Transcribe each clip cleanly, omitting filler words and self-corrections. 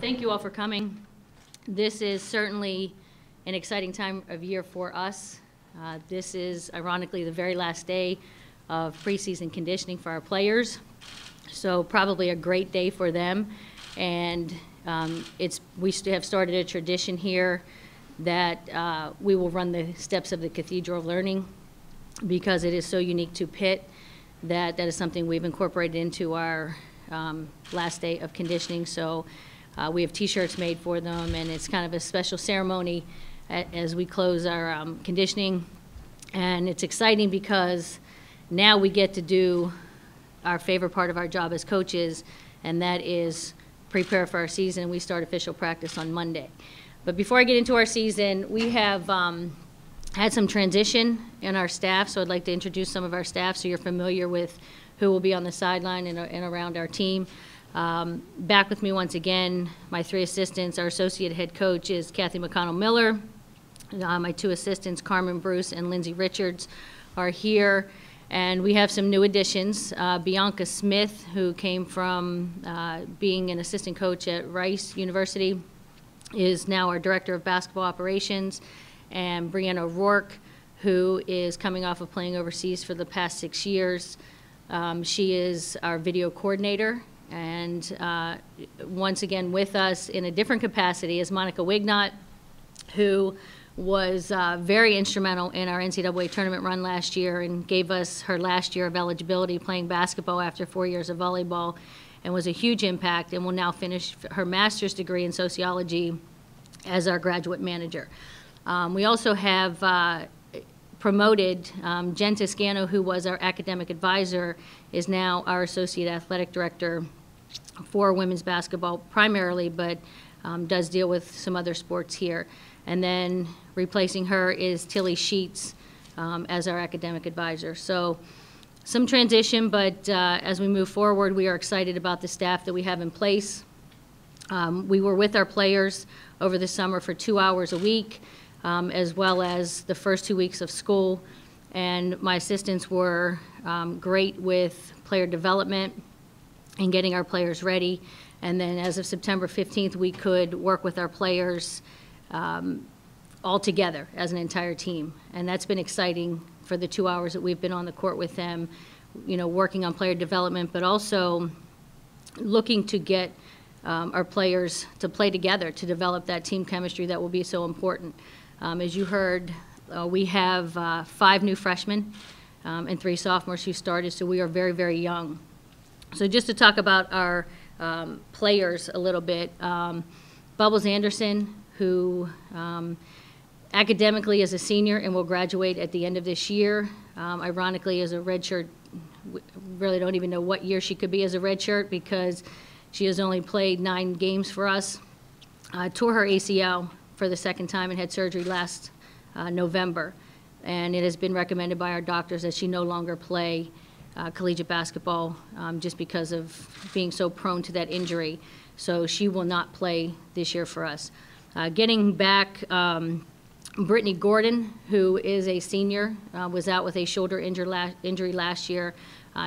Thank you all for coming. This is certainly an exciting time of year for us. This is, ironically, the very last day of preseason conditioning for our players, so probably a great day for them. And we have started a tradition here that we will run the steps of the Cathedral of Learning, because it is so unique to Pitt that is something we've incorporated into our last day of conditioning. So we have T-shirts made for them, and it's kind of a special ceremony as we close our conditioning. And it's exciting because now we get to do our favorite part of our job as coaches, and that is prepare for our season. We start official practice on Monday. But before I get into our season, we have had some transition in our staff, so I'd like to introduce some of our staff so you're familiar with who will be on the sideline and around our team. Back with me once again, my three assistants. Our associate head coach is Kathy McConnell-Miller. My two assistants, Carmen Bruce and Lindsay Richards, are here. And we have some new additions. Bianca Smith, who came from being an assistant coach at Rice University, is now our director of basketball operations. And Brianna O'Rourke, who is coming off of playing overseas for the past 6 years. She is our video coordinator. And once again with us in a different capacity is Monica Wignott, who was very instrumental in our NCAA tournament run last year and gave us her last year of eligibility playing basketball after 4 years of volleyball, and was a huge impact, and will now finish her master's degree in sociology as our graduate manager. We also have promoted Jen Toscano, who was our academic advisor, is now our associate athletic director for women's basketball primarily, but does deal with some other sports here. And then replacing her is Tilly Sheets as our academic advisor. So some transition, but as we move forward, we are excited about the staff that we have in place. We were with our players over the summer for 2 hours a week, as well as the first 2 weeks of school. And my assistants were great with player development and getting our players ready. And then as of September 15th, we could work with our players all together as an entire team. And that's been exciting for the 2 hours that we've been on the court with them, you know, working on player development, but also looking to get our players to play together, to develop that team chemistry that will be so important. As you heard, we have 5 new freshmen and 3 sophomores who started, so we are very, very young. So just to talk about our players a little bit, Bubbles Anderson, who academically is a senior and will graduate at the end of this year. Ironically, as a redshirt, we really don't even know what year she could be as a redshirt because she has only played 9 games for us. Tore her ACL for the second time and had surgery last November. And it has been recommended by our doctors that she no longer play collegiate basketball just because of being so prone to that injury. So she will not play this year for us. Getting back, Brittany Gordon, who is a senior, was out with a shoulder injury last year.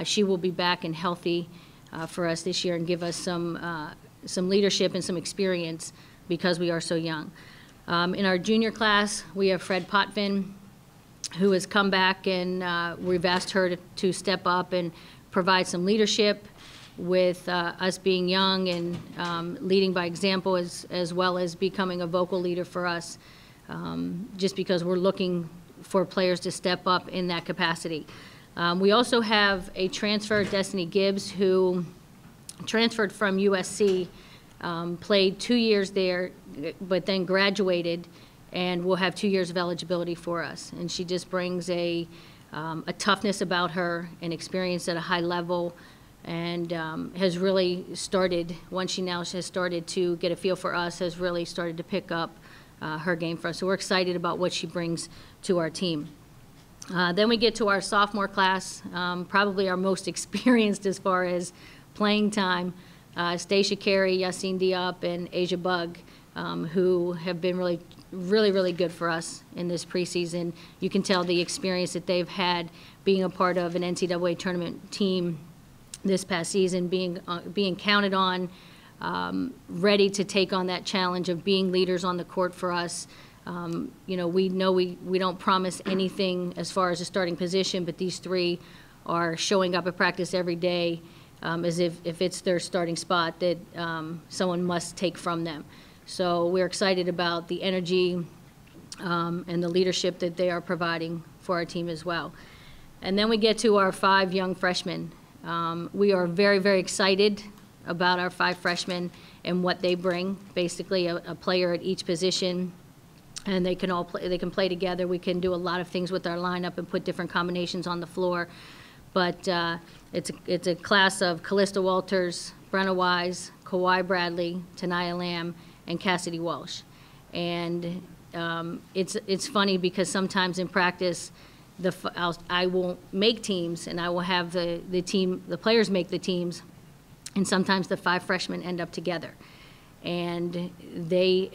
She will be back and healthy for us this year and give us some leadership and some experience because we are so young. In our junior class, we have Fred Potvin, who has come back, and we've asked her to step up and provide some leadership with us being young and leading by example, as well as becoming a vocal leader for us, just because we're looking for players to step up in that capacity. We also have a transfer, Destiny Gibbs, who transferred from USC, played 2 years there, but then graduated and will have 2 years of eligibility for us. And she just brings a toughness about her, an experience at a high level, and has really started, once she now has started to get a feel for us, has really started to pick up her game for us. So we're excited about what she brings to our team. Then we get to our sophomore class, probably our most experienced as far as playing time. Stacia Carey, Yassine Diop, and Asia Bug, who have been really good for us in this preseason. You can tell the experience that they've had being a part of an NCAA tournament team this past season, being counted on ready to take on that challenge of being leaders on the court for us. You know we don't promise anything as far as a starting position, but these three are showing up at practice every day as if it's their starting spot that someone must take from them. So we're excited about the energy and the leadership that they are providing for our team as well. And then we get to our 5 young freshmen. We are very, very excited about our 5 freshmen and what they bring, basically a player at each position. And they can all play, they can play together. We can do a lot of things with our lineup and put different combinations on the floor. But it's a class of Callista Walters, Brenna Wise, Kawhi Bradley, Tanaya Lamb, and Cassidy Walsh. And it's funny because sometimes in practice, I will make teams and I will have the players make the teams, and sometimes the 5 freshmen end up together. And they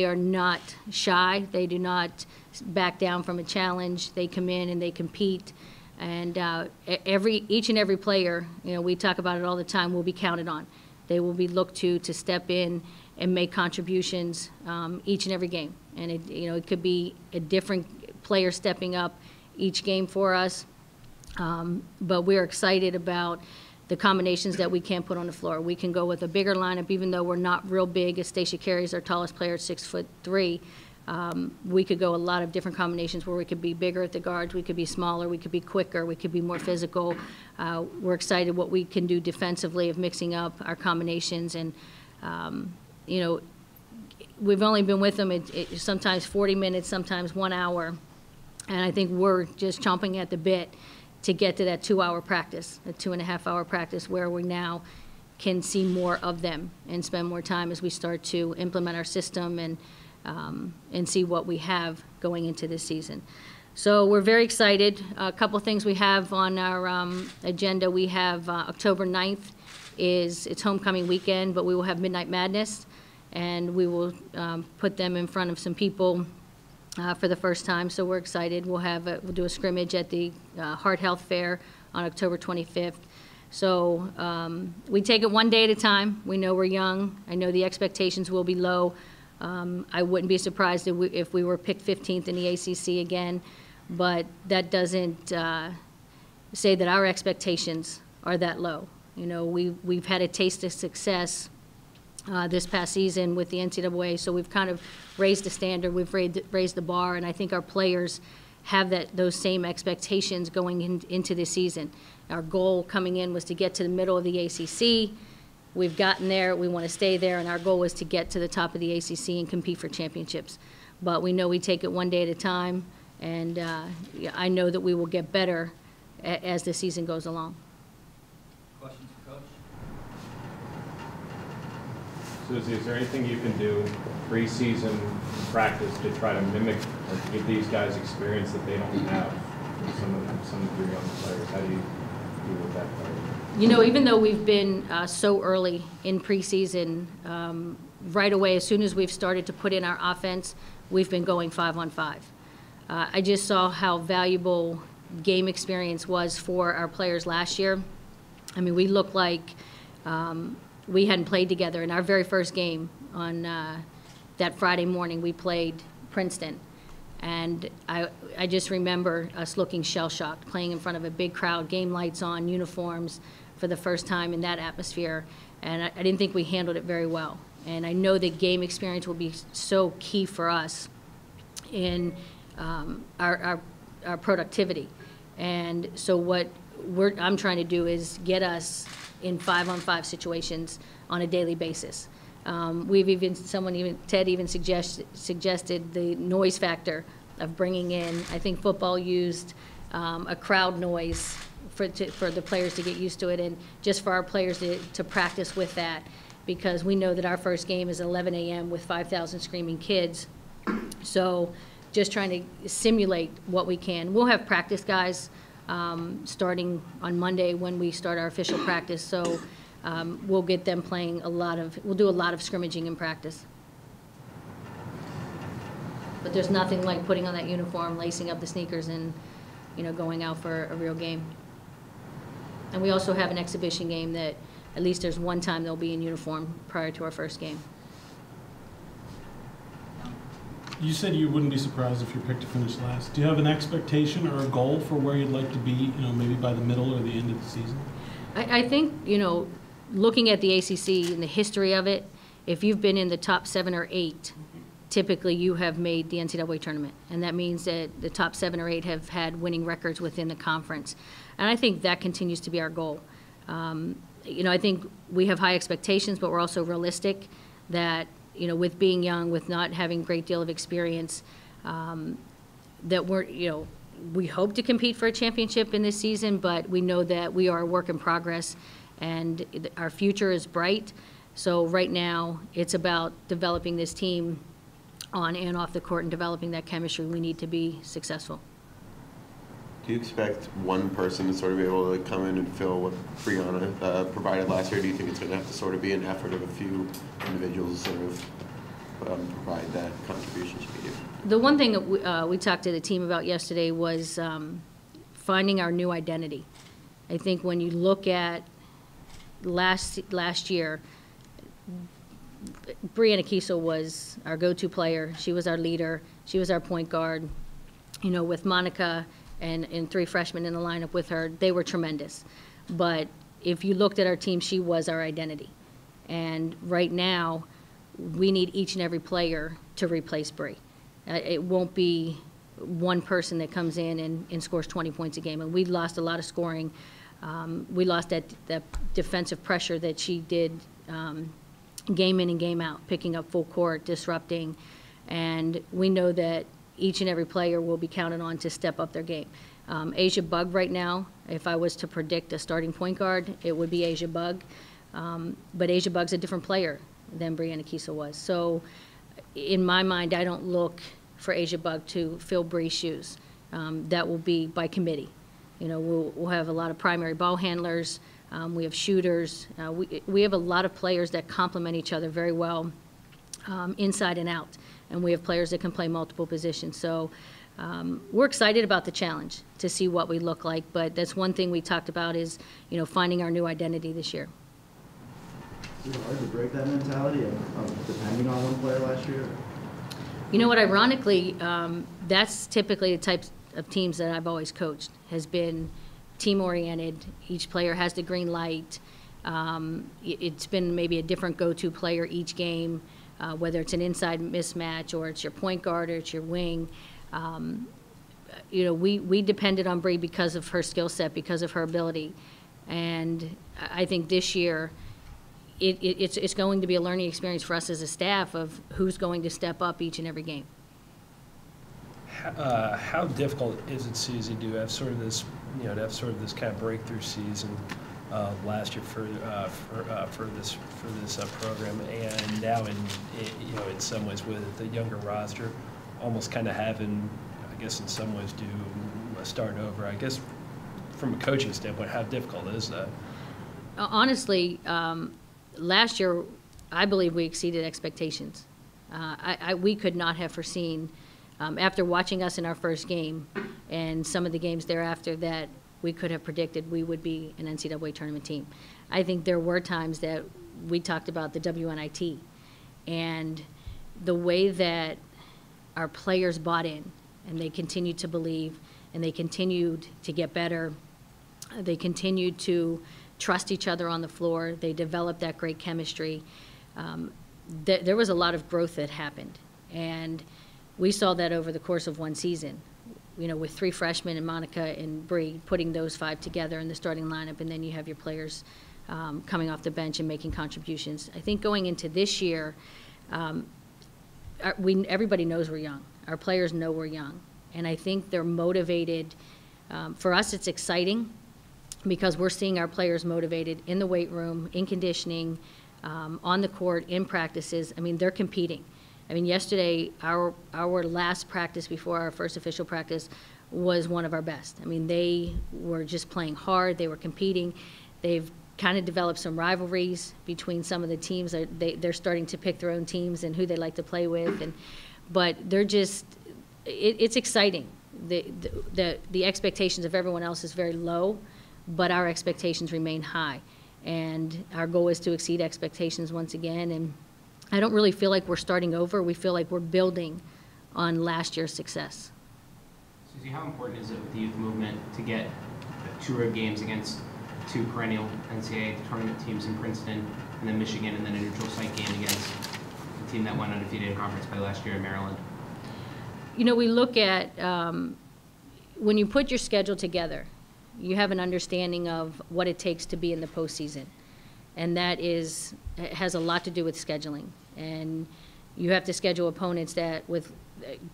are not shy. They do not back down from a challenge. They come in and they compete. And each and every player, you know, we talk about it all the time, will be counted on. They will be looked to step in and make contributions each and every game. And it could be a different player stepping up each game for us. But we're excited about the combinations that we can put on the floor. We can go with a bigger lineup, even though we're not real big. As Stacia Carey is our tallest player at 6'3", we could go a lot of different combinations where we could be bigger at the guards, we could be smaller, we could be quicker, we could be more physical. We're excited what we can do defensively of mixing up our combinations. And you know, we've only been with them sometimes 40 minutes, sometimes 1 hour, and I think we're just chomping at the bit to get to that 2-hour practice, a 2.5-hour practice, where we now can see more of them and spend more time as we start to implement our system and see what we have going into this season. So we're very excited. A couple things we have on our agenda. We have October 9th it's homecoming weekend, but we will have Midnight Madness, and we will put them in front of some people for the first time, so we're excited. We'll do a scrimmage at the Heart Health Fair on October 25th. So we take it one day at a time. We know we're young. I know the expectations will be low. I wouldn't be surprised if we were picked 15th in the ACC again, but that doesn't say that our expectations are that low. You know, we've had a taste of success this past season with the NCAA, so we've kind of raised the standard, we've raised the bar, and I think our players have those same expectations going into the season. Our goal coming in was to get to the middle of the ACC. We've gotten there, we want to stay there, and our goal was to get to the top of the ACC and compete for championships. But we know we take it one day at a time, and I know that we will get better as the season goes along. Questions for Coach? Suzie, is there anything you can do pre-season practice to try to mimic or give these guys experience that they don't have with some of your young players? How do you deal with that part? You know, even though we've been so early in preseason, right away, as soon as we've started to put in our offense, we've been going 5-on-5. I just saw how valuable game experience was for our players last year. I mean, we looked like we hadn't played together. In our very first game on that Friday morning, we played Princeton. And I just remember us looking shell-shocked, playing in front of a big crowd, game lights on, uniforms for the first time in that atmosphere. And I didn't think we handled it very well. And I know that game experience will be so key for us in our productivity. And so what I'm trying to do is get us in 5-on-5 situations on a daily basis. Ted even suggested the noise factor of bringing in, I think football used a crowd noise for the players to get used to it, and just for our players to practice with that, because we know that our first game is 11 a.m. with 5,000 screaming kids. So just trying to simulate what we can. We'll have practice guys starting on Monday when we start our official practice. So we'll get them playing we'll do a lot of scrimmaging in practice. But there's nothing like putting on that uniform, lacing up the sneakers, and going out for a real game. And we also have an exhibition game that at least there's one time they'll be in uniform prior to our first game. You said you wouldn't be surprised if you're picked to finish last. Do you have an expectation or a goal for where you'd like to be, maybe by the middle or the end of the season? I think, looking at the ACC and the history of it, if you've been in the top 7 or 8, typically you have made the NCAA tournament. And that means that the top 7 or 8 have had winning records within the conference. And I think that continues to be our goal. I think we have high expectations, but we're also realistic that, with being young, with not having a great deal of experience, that we hope to compete for a championship in this season, but we know that we are a work in progress and our future is bright. So right now, it's about developing this team on and off the court and developing that chemistry we need to be successful. Do you expect one person to sort of be able to come in and fill what Brianna provided last year? Do you think it's going to have to sort of be an effort of a few individuals to sort of provide that contribution she gave? The one thing that we talked to the team about yesterday was finding our new identity. I think when you look at last year, Brianna Kiesel was our go-to player. She was our leader. She was our point guard. With Monica and 3 freshmen in the lineup with her, they were tremendous. But if you looked at our team, she was our identity. And right now, we need each and every player to replace Bree. It won't be one person that comes in and scores 20 points a game. And we lost a lot of scoring. We lost that defensive pressure that she did game in and game out, picking up full court, disrupting. And we know that each and every player will be counted on to step up their game. Asia Bug right now, if I was to predict a starting point guard, it would be Asia Bug. But Asia Bug's a different player than Brianna Kiesel was. So in my mind, I don't look for Asia Bug to fill Bree's shoes. That will be by committee. We'll have a lot of primary ball handlers. We have shooters. We have a lot of players that complement each other very well inside and out. And we have players that can play multiple positions. So we're excited about the challenge to see what we look like. But that's one thing we talked about is, finding our new identity this year. Is it hard to break that mentality of depending on one player last year? Ironically, that's typically the types of teams that I've always coached, has been team-oriented. Each player has the green light. It's been maybe a different go-to player each game, whether it's an inside mismatch or it's your point guard or it's your wing. We depended on Bree because of her skill set, because of her ability. And I think this year, it's going to be a learning experience for us as a staff of who's going to step up each and every game. How difficult is it, Suzie, to have sort of this, this kind of breakthrough season last year for this program, and now in some ways with the younger roster, almost kind of having, I guess in some ways, do a start over. I guess from a coaching standpoint, how difficult is that? Honestly, last year, I believe we exceeded expectations. We could not have foreseen, after watching us in our first game and some of the games thereafter, that we could have predicted we would be an NCAA tournament team. I think there were times that we talked about the WNIT and the way that our players bought in and they continued to believe and they continued to get better. They continued to trust each other on the floor. They developed that great chemistry. There was a lot of growth that happened. And we saw that over the course of one season, with 3 freshmen and Monica and Bree, putting those 5 together in the starting lineup, and then you have your players coming off the bench and making contributions. I think going into this year, everybody knows we're young. Our players know we're young. And I think they're motivated. For us, it's exciting because we're seeing our players motivated in the weight room, in conditioning, on the court, in practices. I mean, they're competing. Yesterday, our last practice before our first official practice was one of our best. They were just playing hard. They were competing. They've kind of developed some rivalries between some of the teams. They're starting to pick their own teams and who they like to play with. But they're just, it's exciting. The expectations of everyone else is very low, but our expectations remain high. And our goal is to exceed expectations once again. And I don't really feel like we're starting over. We feel like we're building on last year's success. Suzie, how important is it with the youth movement to get 2 road games against 2 perennial NCAA tournament teams in Princeton, and then Michigan, and then a neutral site game against the team that went undefeated in conference play last year in Maryland? You know, we look at, when you put your schedule together, you have an understanding of what it takes to be in the postseason. And that is, it has a lot to do with scheduling. And you have to schedule opponents that, with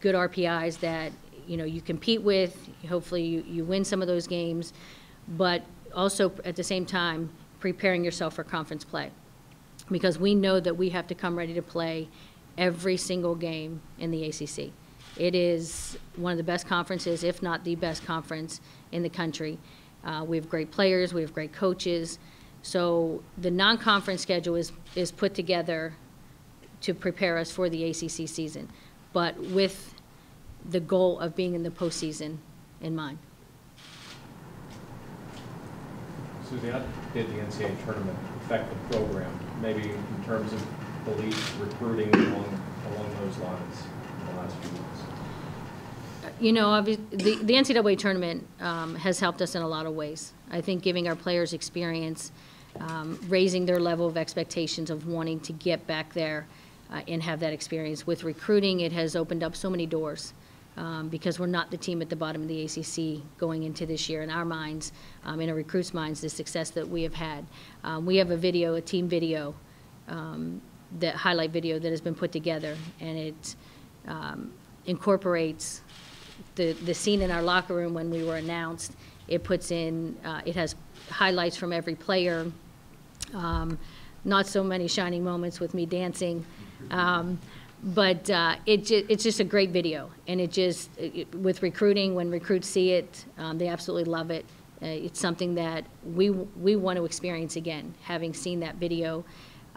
good RPIs that, you know, you compete with. Hopefully you win some of those games, but also at the same time preparing yourself for conference play, because we know that we have to come ready to play every single game in the ACC. It is one of the best conferences, if not the best conference in the country. We have great players, we have great coaches. So the non-conference schedule is put together to prepare us for the ACC season, but with the goal of being in the postseason in mind. Suzie, how did the NCAA tournament affect the program, maybe in terms of belief, recruiting along those lines in the last few months? You know, the NCAA tournament has helped us in a lot of ways. I think giving our players experience, raising their level of expectations of wanting to get back there and have that experience. With recruiting, it has opened up so many doors. Because we're not the team at the bottom of the ACC going into this year. In our minds, in our recruits' minds, the success that we have had. We have a video, a team video, that highlight video that has been put together, and it incorporates the scene in our locker room when we were announced. It puts in, it has highlights from every player, not so many shining moments with me dancing. But it's just a great video, and with recruiting, when recruits see it, they absolutely love it. It's something that we want to experience again. Having seen that video,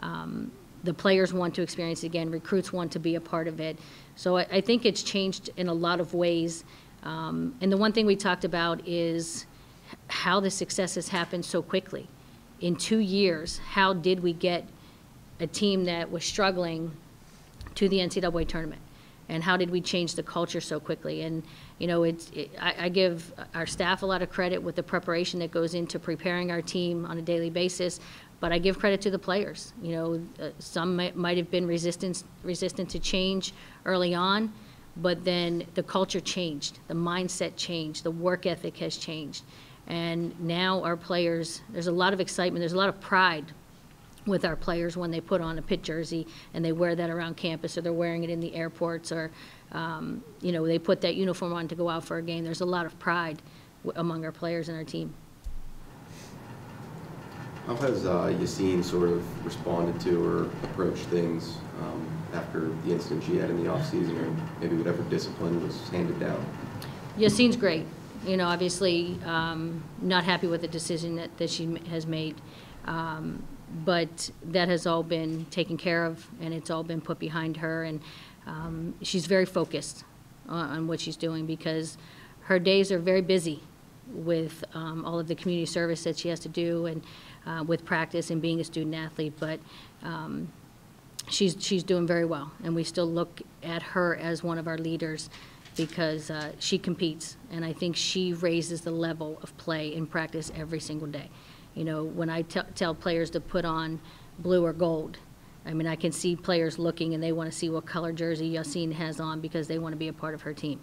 the players want to experience it again. Recruits want to be a part of it. So I think it's changed in a lot of ways. And the one thing we talked about is how the success has happened so quickly. In 2 years, how did we get a team that was struggling to the NCAA tournament, and how did we change the culture so quickly? And you know, I give our staff a lot of credit with the preparation that goes into preparing our team on a daily basis, but I give credit to the players. You know, some might have been resistant to change early on, but then the culture changed, the mindset changed, the work ethic has changed, and now our players, there's a lot of excitement, there's a lot of pride with our players when they put on a Pitt jersey and they wear that around campus, or they're wearing it in the airports, or you know, they put that uniform on to go out for a game. There's a lot of pride among our players and our team. How has Yassine sort of responded to or approached things after the incident she had in the offseason, or maybe whatever discipline was handed down? Yassine's great. You know, obviously not happy with the decision that she has made. But that has all been taken care of, and it's all been put behind her, and she's very focused on what she's doing, because her days are very busy with all of the community service that she has to do, and with practice and being a student athlete. But she's doing very well, and we still look at her as one of our leaders, because she competes, and I think she raises the level of play in practice every single day. You know, when I tell players to put on blue or gold, I mean, I can see players looking and they want to see what color jersey Yassine has on, because they want to be a part of her team.